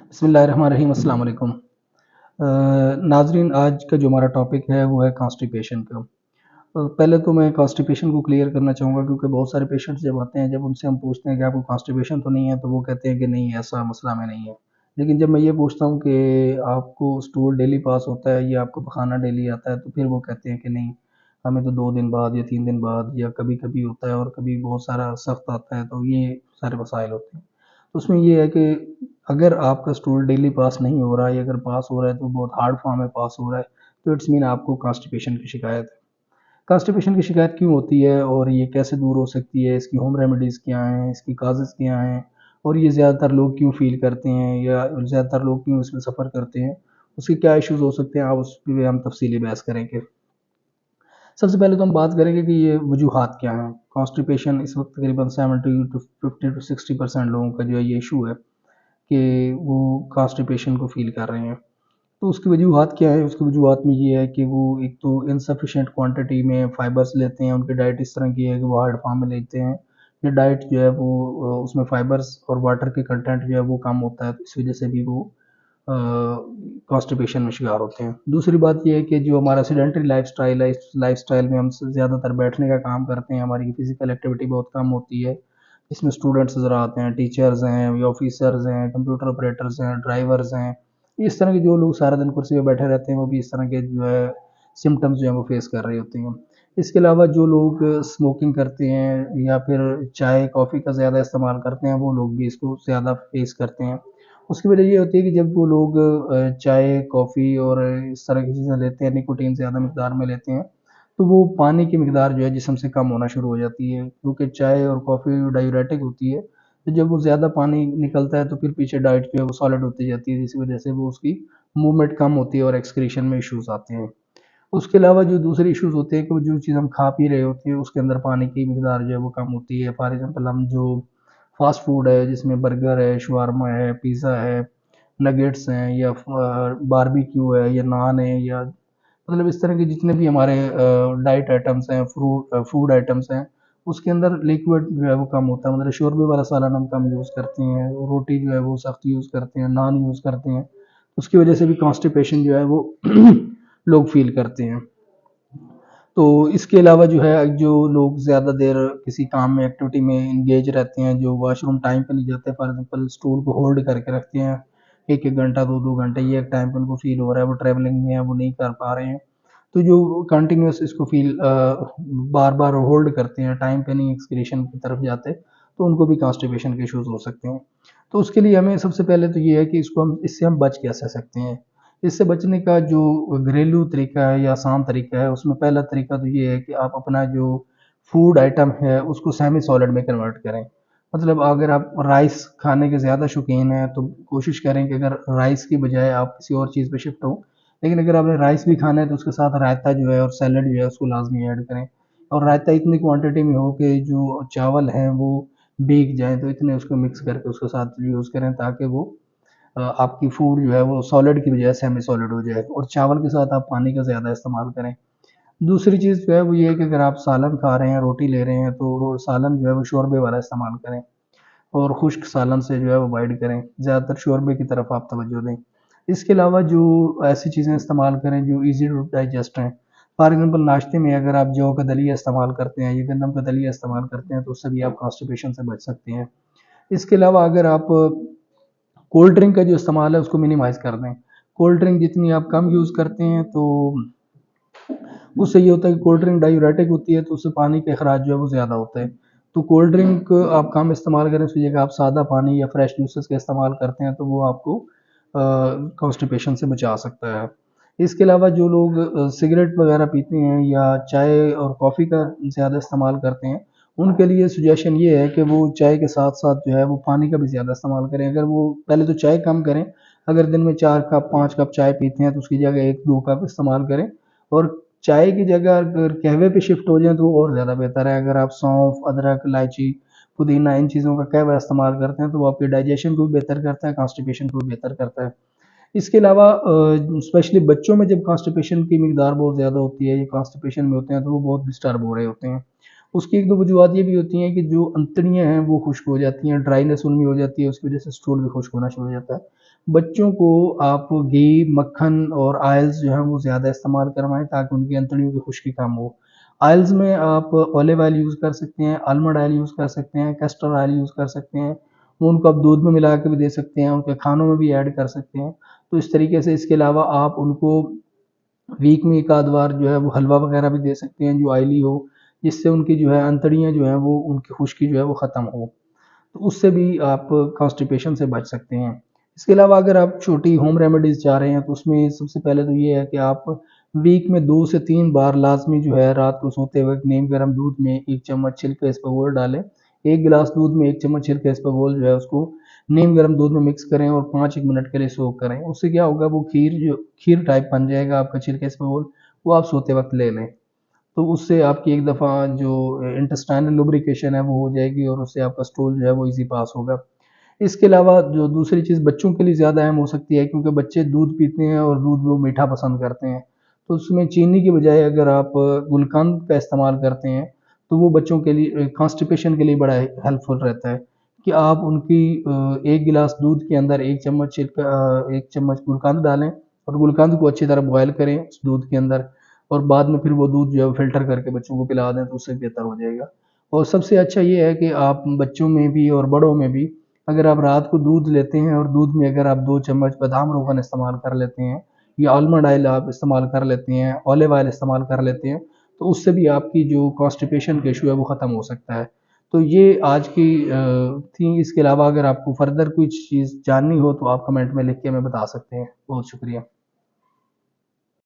बिस्मिल्लाहिर्रहमानिर्रहीम अस्सलाम वालेकुम। नाज़रीन, आज का जो हमारा टॉपिक है वो है कॉन्स्टिपेशन का। पहले तो मैं कॉन्स्टिपेशन को क्लियर करना चाहूँगा क्योंकि बहुत सारे पेशेंट्स जब आते हैं, जब उनसे हम पूछते हैं कि आपको कॉन्स्टिपेशन तो नहीं है, तो वो कहते हैं कि नहीं, ऐसा मसला में नहीं है। लेकिन जब मैं ये पूछता हूँ कि आपको स्टूल डेली पास होता है या आपको पखाना डेली आता है, तो फिर वो कहते हैं कि नहीं, हमें तो 2 दिन बाद या 3 दिन बाद या कभी-कभी होता है और कभी बहुत सारा सख्त आता है, तो ये सारे मसाइल होते हैं। तो उसमें ये है कि अगर आपका स्टूल डेली पास नहीं हो रहा है या अगर पास हो रहा है तो बहुत हार्ड फॉर्म में पास हो रहा है, तो इट्स मीन आपको कॉन्स्टिपेशन की शिकायत है। कॉन्स्टिपेशन की शिकायत क्यों होती है और ये कैसे दूर हो सकती है, इसकी होम रेमेडीज़ क्या हैं, इसकी काजेज़ क्या हैं और ये ज़्यादातर लोग क्यों फ़ील करते हैं या ज़्यादातर लोग क्यों इसमें सफ़र करते हैं, उसके क्या इश्यूज़ हो सकते हैं, आप उस पे हम तफ़सीली बहस करेंगे। सबसे पहले तो हम बात करेंगे कि ये वजूहात क्या हैं। कॉन्स्टिपेशन इस वक्त तकरीबन 70 टू 50 टू 60% लोगों का जो है ये इशू है कि वो कॉन्स्टिपेशन को फ़ील कर रहे हैं। तो उसकी वजूहात क्या है? उसकी वजूहात में ये है कि वो एक तो इनसफिशिएंट क्वांटिटी में फाइबर्स लेते हैं, उनकी डाइट इस तरह की है कि वो हार्ड फॉर्म में लेते हैं। ये डाइट जो है वो उसमें फाइबर्स और वाटर के कंटेंट जो है वो कम होता है, तो इस वजह से भी वो कॉन्स्टिपेशन में शिकार होते हैं। दूसरी बात ये है कि जो हमारा सेडेंटरी लाइफ़स्टाइल है, इस लाइफ़स्टाइल में हम ज़्यादातर बैठने का काम करते हैं, हमारी फिज़िकल एक्टिविटी बहुत कम होती है। इसमें स्टूडेंट्स ज़रा आते हैं, टीचर्स हैं या ऑफिसर्स हैं, कंप्यूटर ऑपरेटर्स हैं, ड्राइवर्स हैं। इस तरह के जो लोग सारा दिन कुर्सी पे बैठे रहते हैं, वो भी इस तरह के जो है सिम्पटम्स जो है वो फेस कर रहे होते हैं। इसके अलावा जो लोग स्मोकिंग करते हैं या फिर चाय, कॉफ़ी का ज़्यादा इस्तेमाल करते हैं, वो लोग भी इसको ज़्यादा फेस करते हैं। उसकी वजह ये होती है कि जब वो लोग चाय, कॉफ़ी और इस तरह की चीज़ें लेते हैं, निकोटीन ज़्यादा मिकदार में लेते हैं, तो वो पानी की मिकदार जो है जिस्म से कम होना शुरू हो जाती है, क्योंकि चाय और कॉफ़ी डायूरेटिक होती है। तो जब वो ज़्यादा पानी निकलता है तो फिर पीछे डाइट जो है वो सॉलिड होती जाती है, जिस वजह से वो उसकी मूवमेंट कम होती है और एक्सक्रीशन में इश्यूज़ आते हैं। उसके अलावा जो दूसरे इश्यूज़ होते हैं कि वो जो चीज़ हम खा पी रहे होते हैं उसके अंदर पानी की मिकदार जो है वो कम होती है। फॉर एग्ज़ाम्पल हम जो फ़ास्ट फूड है जिसमें बर्गर है, शवारमा है, पिज़्ज़ा है, नगेट्स हैं या बारबेक्यू है या नान है या मतलब इस तरह के जितने भी हमारे डाइट आइटम्स हैं, फूड आइटम्स हैं, उसके अंदर लिक्विड जो है वो कम होता है। मतलब शोरबे वाला सालन हम कम यूज़ करते हैं, रोटी जो है वो सख्त यूज़ करते हैं, नान यूज़ करते हैं। उसकी वजह से भी कॉन्स्टिपेशन जो है वो लोग फ़ील करते हैं। तो इसके अलावा जो है जो लोग ज़्यादा देर किसी काम में एक्टिविटी में एंगेज रहते हैं, जो वॉशरूम टाइम पे नहीं जाते, फॉर एग्ज़ाम्पल स्टूल को होल्ड करके रखते हैं 1-1 घंटा, 2-2 घंटे, ये एक टाइम पे उनको फ़ील हो रहा है, वो ट्रैवलिंग में है, वो नहीं कर पा रहे हैं। तो जो कंटिन्यूअस इसको फ़ील बार-बार होल्ड करते हैं, टाइम पे नहीं एक्सक्रीशन की तरफ जाते, तो उनको भी कॉन्स्टिपेशन के इश्यूज़ हो सकते हैं। तो उसके लिए हमें सबसे पहले तो ये है कि इससे हम बच कैसे सकते हैं? इससे बचने का जो घरेलू तरीका है या आसान तरीका है, उसमें पहला तरीका तो ये है कि आप अपना जो फूड आइटम है, उसको सेमी सॉलिड में कन्वर्ट करें। मतलब अगर आप राइस खाने के ज़्यादा शौकीन हैं, तो कोशिश करें कि अगर राइस की बजाय आप किसी और चीज़ पे शिफ्ट हों। लेकिन अगर आपने राइस भी खाना है, तो उसके साथ रायता जो है और सैलेड जो है, उसको लाज़मी ऐड करें। और रायता इतनी क्वांटिटी में हो कि जो चावल हैं, वो भीग जाएँ, तो इतने उसको मिक्स करके उसके साथ यूज़ करें ताकि वो आपकी फूड जो है वो सॉलिड की बजाय सेमी सॉलिड हो जाए और चावल के साथ आप पानी का ज़्यादा इस्तेमाल करें। दूसरी चीज़ जो है वो ये है कि अगर आप सालन खा रहे हैं, रोटी ले रहे हैं, तो रो सालन जो है वो शोरबे वाला इस्तेमाल करें और खुश्क सालन से जो है वो अवॉइड करें। ज़्यादातर शोरबे की तरफ आप तवज्जो दें। इसके अलावा जो ऐसी चीज़ें इस्तेमाल करें जो ईज़ी टू डाइजेस्ट हैं। फॉर एग्ज़ाम्पल नाश्ते में अगर आप जौ का दलिया इस्तेमाल करते हैं या गंदम का दलिया इस्तेमाल करते हैं, तो उससे भी आप कॉन्स्टिपेशन से बच सकते हैं। इसके अलावा अगर आप कोल्ड ड्रिंक का जो इस्तेमाल है उसको मिनिमाइज़ कर दें। कोल्ड ड्रिंक जितनी आप कम यूज़ करते हैं, तो उससे ये होता है कि कोल्ड ड्रिंक डायूरेटिक होती है, तो उससे पानी का अखराज जो है वो ज़्यादा होता है। तो कोल्ड ड्रिंक आप कम इस्तेमाल करें, उसकी जगह आप सादा पानी या फ्रेश जूसेस का इस्तेमाल करते हैं, तो वो आपको कॉन्स्टिपेशन से बचा सकता है। इसके अलावा जो लोग सिगरेट वगैरह पीते हैं या चाय और कॉफ़ी का ज़्यादा इस्तेमाल करते हैं, उनके लिए सजेशन ये है कि वो चाय के साथ-साथ जो है वो पानी का भी ज़्यादा इस्तेमाल करें। अगर वो पहले तो चाय कम करें, अगर दिन में 4 कप 5 कप चाय पीते हैं, तो उसकी जगह 1-2 कप इस्तेमाल करें और चाय की जगह अगर कहवे पे शिफ्ट हो जाएँ तो और ज़्यादा बेहतर है। अगर आप सौंफ, अदरक, इलायची, पुदीना इन चीज़ों का कहवा इस्तेमाल करते हैं, तो वो आपके डाइजेशन को भी बेहतर करता है, कॉन्स्टिपेशन को भी बेहतर करता है। इसके अलावा स्पेशली बच्चों में जब कॉन्स्टिपेशन की मिकदार बहुत ज़्यादा होती है, ये कॉन्स्टिपेशन में होते हैं, तो वो बहुत डिस्टर्ब हो रहे होते हैं। उसकी 1-2 वजूहत ये भी होती हैं कि जो अंतड़ियाँ हैं वो खुश्क हो जाती हैं, ड्राइनेस उनमें हो जाती है, उसकी वजह से स्टूल भी खुश्क होना शुरू हो जाता है। बच्चों को आप घी, मक्खन और ऑयल्स जो है वो ज़्यादा इस्तेमाल करवाएँ ताकि उनकी अंतड़ियों की खुश्की कम हो। ऑयल्स में आप ऑलिव ऑयल यूज़ कर सकते हैं, आलमंड ऑयल यूज़ कर सकते हैं, कैस्टर ऑयल यूज़ कर सकते हैं। वो उनको आप दूध में मिला के भी दे सकते हैं, उनके खानों में भी ऐड कर सकते हैं। तो इस तरीके से इसके अलावा आप उनको वीक में एक आध बार जो है वो हलवा वगैरह भी दे सकते हैं जो ऑयली हो, जिससे उनकी जो है अंतड़ियाँ जो हैं वो उनकी खुश्की जो है वो ख़त्म हो। तो उससे भी आप कॉन्स्टिपेशन से बच सकते हैं। इसके अलावा अगर आप छोटी होम रेमेडीज़ चाह रहे हैं तो उसमें सबसे पहले तो ये है कि आप वीक में 2 से 3 बार लाज़मी जो है रात को सोते वक़्त नीम गर्म दूध में 1 चम्मच छिलके इसबगोल डालें। 1 गिलास दूध में 1 चम्मच छिलके इसबगोल जो है उसको नीम गर्म दूध में मिक्स करें और 5-1 मिनट के लिए सोक करें। उससे क्या होगा वो खीर टाइप बन जाएगा आपका छिलके इसबगोल, वो आप सोते वक़्त ले लें। तो उससे आपकी एक दफ़ा जो इंटेस्टाइनल लुब्रिकेशन है वो हो जाएगी और उससे आपका स्टूल जो है वो ईज़ी पास होगा। इसके अलावा जो दूसरी चीज़ बच्चों के लिए ज़्यादा अहम हो सकती है क्योंकि बच्चे दूध पीते हैं और दूध वो मीठा पसंद करते हैं। तो उसमें चीनी की बजाय अगर आप गुलकंद का इस्तेमाल करते हैं, तो वो बच्चों के लिए कॉन्स्टिपेशन के लिए बड़ा हेल्पफुल रहता है कि आप उनकी 1 गिलास दूध के अंदर 1 चम्मच गुलकंद डालें और गुलकंद को अच्छी तरह बॉयल करें उस दूध के अंदर और बाद में फिर वो दूध जो है वो फ़िल्टर करके बच्चों को पिला दें तो उससे बेहतर हो जाएगा। और सबसे अच्छा ये है कि आप बच्चों में भी और बड़ों में भी अगर आप रात को दूध लेते हैं और दूध में अगर आप 2 चम्मच बादाम रोगन इस्तेमाल कर लेते हैं या आलमंड ऑयल आप इस्तेमाल कर लेते हैं, ऑलिव ऑयल इस्तेमाल कर लेते हैं, तो उससे भी आपकी जो कॉन्स्टिपेशन का इश्यू है वो ख़त्म हो सकता है। तो ये आज की थी। इसके अलावा अगर आपको फ़र्दर कुछ चीज़ जाननी हो तो आप कमेंट में लिख के हमें बता सकते हैं। बहुत शुक्रिया।